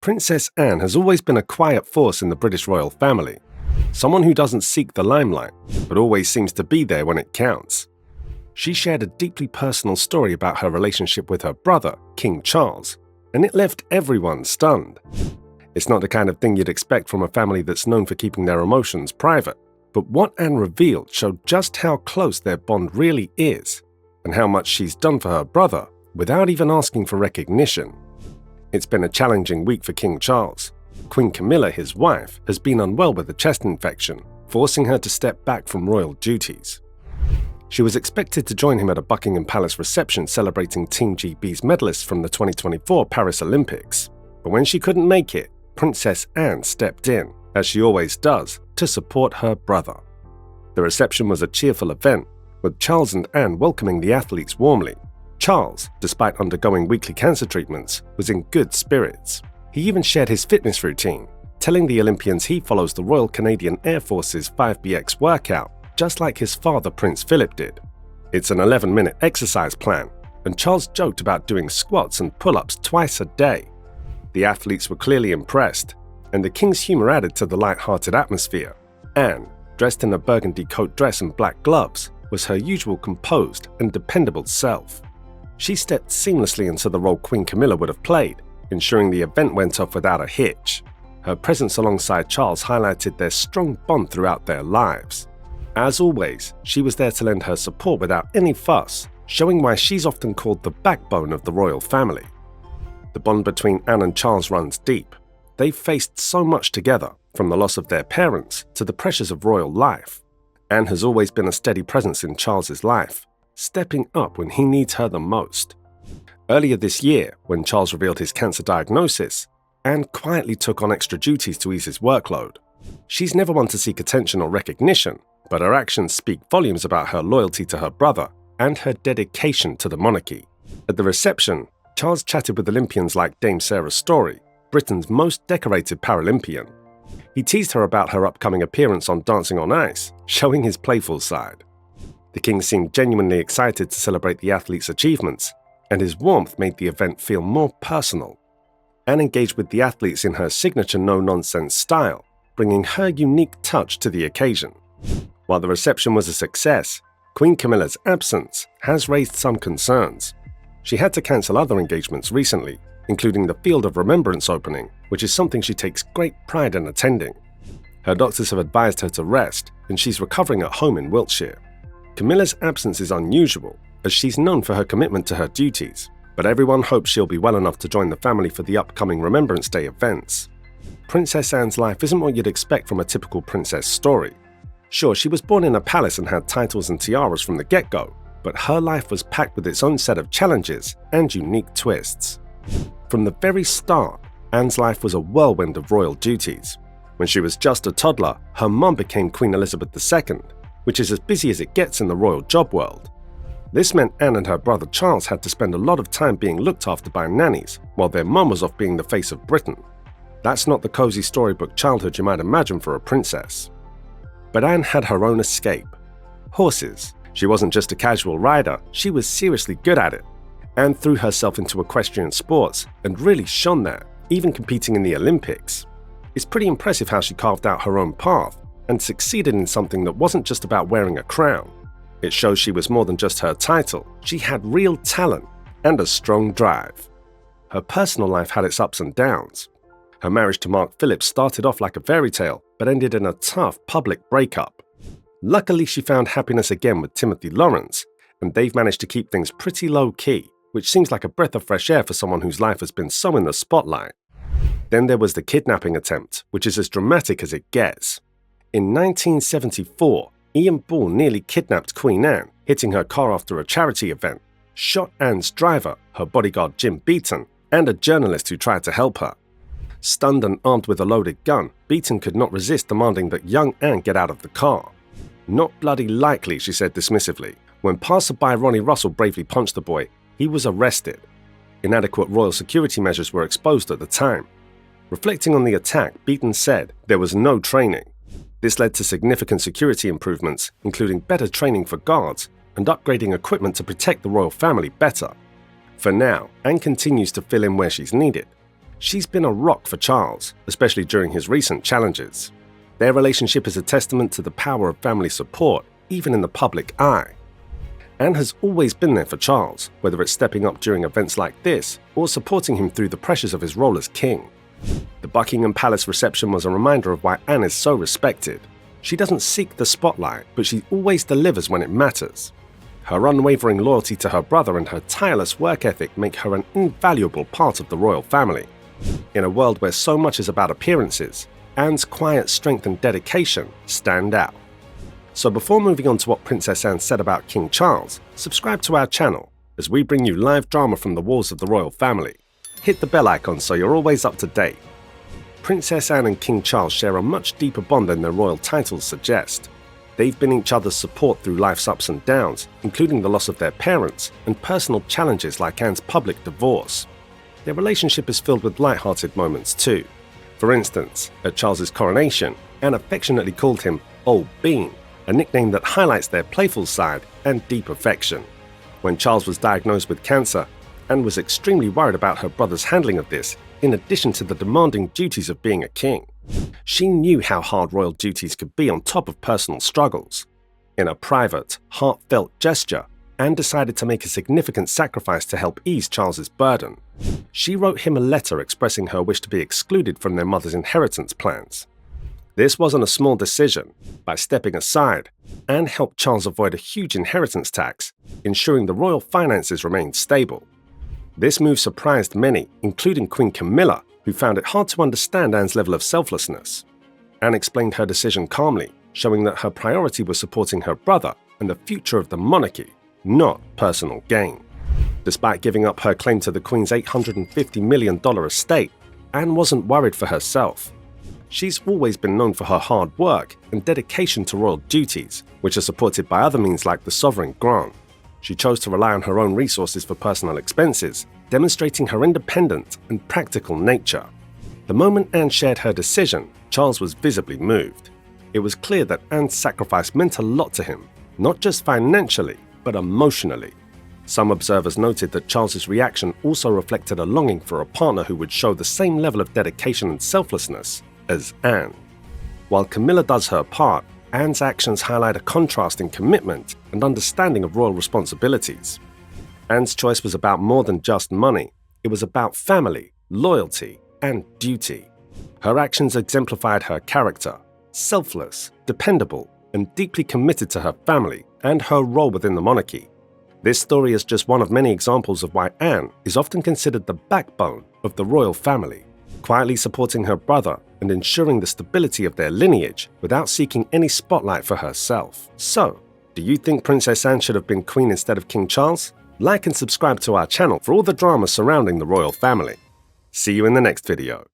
Princess Anne has always been a quiet force in the British royal family, someone who doesn't seek the limelight, but always seems to be there when it counts. She shared a deeply personal story about her relationship with her brother, King Charles, and it left everyone stunned. It's not the kind of thing you'd expect from a family that's known for keeping their emotions private, but what Anne revealed showed just how close their bond really is, and how much she's done for her brother without even asking for recognition. It's been a challenging week for King Charles. Queen Camilla, his wife, has been unwell with a chest infection, forcing her to step back from royal duties. She was expected to join him at a Buckingham Palace reception celebrating Team GB's medalists from the 2024 Paris Olympics. But when she couldn't make it, Princess Anne stepped in, as she always does, to support her brother. The reception was a cheerful event, with Charles and Anne welcoming the athletes warmly. Charles, despite undergoing weekly cancer treatments, was in good spirits. He even shared his fitness routine, telling the Olympians he follows the Royal Canadian Air Force's 5BX workout, just like his father Prince Philip did. It's an 11-minute exercise plan, and Charles joked about doing squats and pull-ups twice a day. The athletes were clearly impressed, and the king's humor added to the light-hearted atmosphere. Anne, dressed in a burgundy coat dress and black gloves, was her usual composed and dependable self. She stepped seamlessly into the role Queen Camilla would have played, ensuring the event went off without a hitch. Her presence alongside Charles highlighted their strong bond throughout their lives. As always, she was there to lend her support without any fuss, showing why she's often called the backbone of the royal family. The bond between Anne and Charles runs deep. They've faced so much together, from the loss of their parents to the pressures of royal life. Anne has always been a steady presence in Charles's life, stepping up when he needs her the most. Earlier this year, when Charles revealed his cancer diagnosis, Anne quietly took on extra duties to ease his workload. She's never one to seek attention or recognition, but her actions speak volumes about her loyalty to her brother and her dedication to the monarchy. At the reception, Charles chatted with Olympians like Dame Sarah Storey, Britain's most decorated Paralympian. He teased her about her upcoming appearance on Dancing on Ice, showing his playful side. The king seemed genuinely excited to celebrate the athletes' achievements, and his warmth made the event feel more personal. Anne engaged with the athletes in her signature no-nonsense style, bringing her unique touch to the occasion. While the reception was a success, Queen Camilla's absence has raised some concerns. She had to cancel other engagements recently, including the Field of Remembrance opening, which is something she takes great pride in attending. Her doctors have advised her to rest, and she's recovering at home in Wiltshire. Camilla's absence is unusual, as she's known for her commitment to her duties, but everyone hopes she'll be well enough to join the family for the upcoming Remembrance Day events. Princess Anne's life isn't what you'd expect from a typical princess story. Sure, she was born in a palace and had titles and tiaras from the get-go, but her life was packed with its own set of challenges and unique twists. From the very start, Anne's life was a whirlwind of royal duties. When she was just a toddler, her mum became Queen Elizabeth II, which is as busy as it gets in the royal job world. This meant Anne and her brother Charles had to spend a lot of time being looked after by nannies, while their mum was off being the face of Britain. That's not the cozy storybook childhood you might imagine for a princess. But Anne had her own escape. Horses. She wasn't just a casual rider, she was seriously good at it. Anne threw herself into equestrian sports and really shone there, even competing in the Olympics. It's pretty impressive how she carved out her own path and succeeded in something that wasn't just about wearing a crown. It shows she was more than just her title. She had real talent and a strong drive. Her personal life had its ups and downs. Her marriage to Mark Phillips started off like a fairy tale, but ended in a tough public breakup. Luckily, she found happiness again with Timothy Lawrence, and they've managed to keep things pretty low-key, which seems like a breath of fresh air for someone whose life has been so in the spotlight. Then there was the kidnapping attempt, which is as dramatic as it gets. In 1974, Ian Ball nearly kidnapped Queen Anne, hitting her car after a charity event, shot Anne's driver, her bodyguard Jim Beaton, and a journalist who tried to help her. Stunned and armed with a loaded gun, Beaton could not resist demanding that young Anne get out of the car. "Not bloody likely," she said dismissively. When passerby Ronnie Russell bravely punched the boy, he was arrested. Inadequate royal security measures were exposed at the time. Reflecting on the attack, Beaton said there was no training. This led to significant security improvements, including better training for guards and upgrading equipment to protect the royal family better. For now, Anne continues to fill in where she's needed. She's been a rock for Charles, especially during his recent challenges. Their relationship is a testament to the power of family support, even in the public eye. Anne has always been there for Charles, whether it's stepping up during events like this or supporting him through the pressures of his role as king. The Buckingham Palace reception was a reminder of why Anne is so respected. She doesn't seek the spotlight, but she always delivers when it matters. Her unwavering loyalty to her brother and her tireless work ethic make her an invaluable part of the royal family. In a world where so much is about appearances, Anne's quiet strength and dedication stand out. So before moving on to what Princess Anne said about King Charles, subscribe to our channel as we bring you live drama from the walls of the royal family. Hit the bell icon so you're always up to date. Princess Anne and King Charles share a much deeper bond than their royal titles suggest. They've been each other's support through life's ups and downs, including the loss of their parents and personal challenges like Anne's public divorce. Their relationship is filled with light-hearted moments too. For instance, at Charles's coronation, Anne affectionately called him Old Bean, a nickname that highlights their playful side and deep affection. When Charles was diagnosed with cancer, Anne was extremely worried about her brother's handling of this, in addition to the demanding duties of being a king. She knew how hard royal duties could be on top of personal struggles. In a private, heartfelt gesture, Anne decided to make a significant sacrifice to help ease Charles's burden. She wrote him a letter expressing her wish to be excluded from their mother's inheritance plans. This wasn't a small decision. By stepping aside, Anne helped Charles avoid a huge inheritance tax, ensuring the royal finances remained stable. This move surprised many, including Queen Camilla, who found it hard to understand Anne's level of selflessness. Anne explained her decision calmly, showing that her priority was supporting her brother and the future of the monarchy, not personal gain. Despite giving up her claim to the Queen's $850 million estate, Anne wasn't worried for herself. She's always been known for her hard work and dedication to royal duties, which are supported by other means like the sovereign grant. She chose to rely on her own resources for personal expenses, demonstrating her independent and practical nature. The moment Anne shared her decision, Charles was visibly moved. It was clear that Anne's sacrifice meant a lot to him, not just financially, but emotionally. Some observers noted that Charles's reaction also reflected a longing for a partner who would show the same level of dedication and selflessness as Anne. While Camilla does her part, Anne's actions highlight a contrast in commitment and understanding of royal responsibilities. Anne's choice was about more than just money. It was about family, loyalty, and duty. Her actions exemplified her character, selfless, dependable, and deeply committed to her family and her role within the monarchy. This story is just one of many examples of why Anne is often considered the backbone of the royal family, quietly supporting her brother and ensuring the stability of their lineage without seeking any spotlight for herself. So, do you think Princess Anne should have been queen instead of King Charles? Like and subscribe to our channel for all the drama surrounding the royal family. See you in the next video.